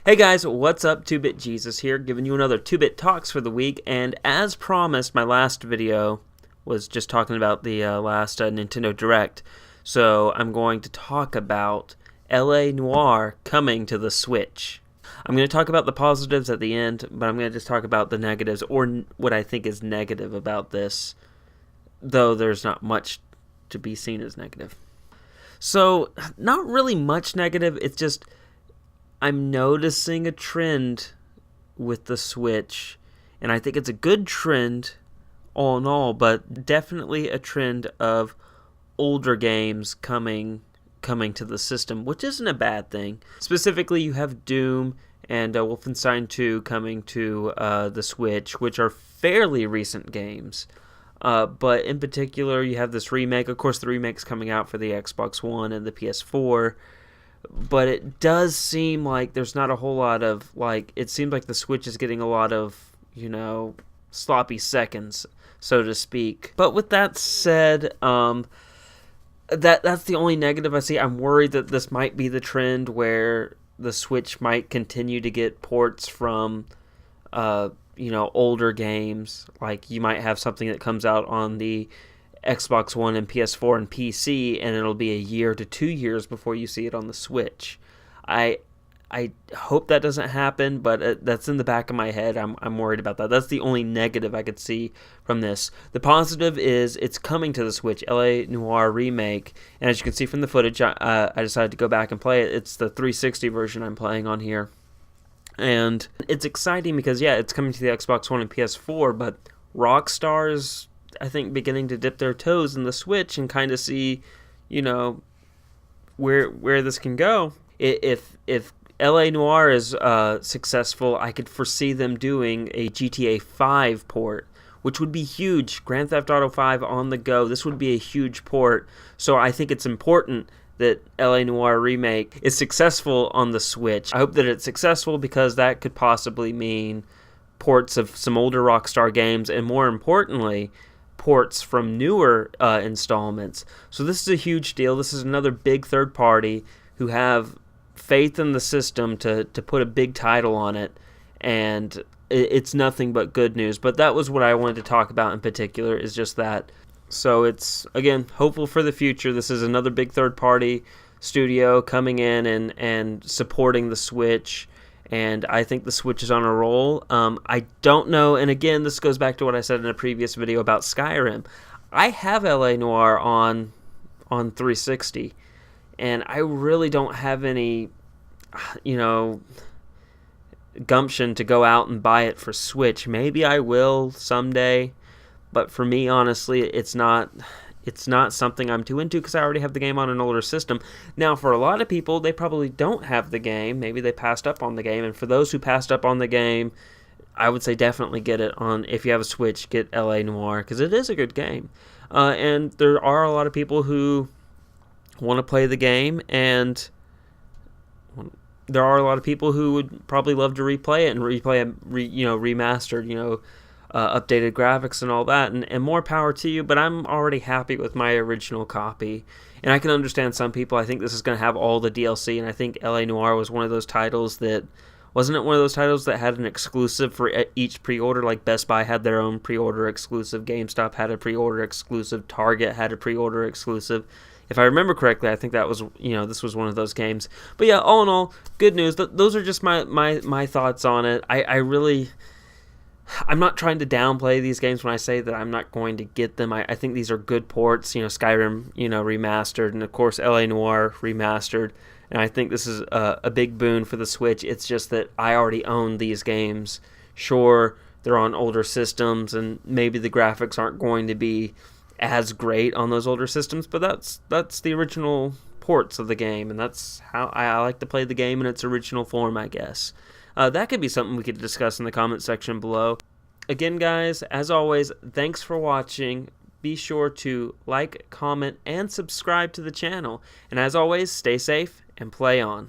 Hey guys, what's up? 2-Bit Jesus here, giving you another 2-Bit Talks for the week, and as promised, my last video was just talking about the last Nintendo Direct, so I'm going to talk about LA Noire coming to the Switch. I'm going to talk about the positives at the end, but I'm going to just talk about the negatives, or what I think is negative about this, though there's not much to be seen as negative. So, not really much negative, it's just I'm noticing a trend with the Switch, and I think it's a good trend all in all, but definitely a trend of older games coming to the system, which isn't a bad thing. Specifically, you have Doom and Wolfenstein 2 coming to the Switch, which are fairly recent games. But in particular, you have this remake. Of course, the remake's coming out for the Xbox One and the PS4. But it does seem like there's not a whole lot of, it seems like the Switch is getting a lot of, sloppy seconds, so to speak. But with that said, that's the only negative I see. I'm worried that this might be the trend where the Switch might continue to get ports from, older games. Like, you might have something that comes out on the Xbox One and PS4 and PC, and it'll be a year to 2 years before you see it on the Switch. I hope that doesn't happen, but that's in the back of my head. I'm worried about that. That's the only negative I could see from this. The positive is it's coming to the Switch, LA Noire Remake, and as you can see from the footage, I decided to go back and play it. It's the 360 version I'm playing on here. And it's exciting because, yeah, it's coming to the Xbox One and PS4, but Rockstar's, I think, beginning to dip their toes in the Switch and kind of see, where this can go. If LA Noire is successful, I could foresee them doing a GTA 5 port, which would be huge. Grand Theft Auto 5 on the go. This would be a huge port. So I think it's important that LA Noire Remake is successful on the Switch. I hope that it's successful because that could possibly mean ports of some older Rockstar games, and more importantly, ports from newer installments. So this is a huge deal. This is another big third party who have faith in the system to put a big title on it, and it's nothing but good news. But that was what I wanted to talk about in particular, is just that. So it's, again, hopeful for the future. This is another big third party studio coming in and supporting the Switch, and I think the Switch is on a roll. I don't know, and again, this goes back to what I said in a previous video about Skyrim. I have LA Noire on 360, and I really don't have any, gumption to go out and buy it for Switch. Maybe I will someday, but for me, honestly, it's not something I'm too into because I already have the game on an older system. Now, for a lot of people, they probably don't have the game. Maybe they passed up on the game. And for those who passed up on the game, I would say definitely get it on. If you have a Switch, get LA Noire because it is a good game. And there are a lot of people who want to play the game, and there are a lot of people who would probably love to replay it and remastered, updated graphics and all that, and more power to you, but I'm already happy with my original copy. And I can understand some people. I think this is going to have all the DLC, and I think LA Noire was one of those titles that, wasn't it one of those titles that had an exclusive for each pre-order? Like Best Buy had their own pre-order exclusive, GameStop had a pre-order exclusive, Target had a pre-order exclusive. If I remember correctly, I think that was, this was one of those games. But yeah, all in all, good news. Those are just my thoughts on it. I'm not trying to downplay these games when I say that I'm not going to get them. I think these are good ports, Skyrim, remastered, and of course LA Noire remastered. And I think this is a big boon for the Switch. It's just that I already own these games. Sure, they're on older systems, and maybe the graphics aren't going to be as great on those older systems, but that's the original ports of the game, and that's how I like to play the game in its original form, I guess. That could be something we could discuss in the comment section below. Again, guys, as always, thanks for watching. Be sure to like, comment, and subscribe to the channel. And as always, stay safe and play on.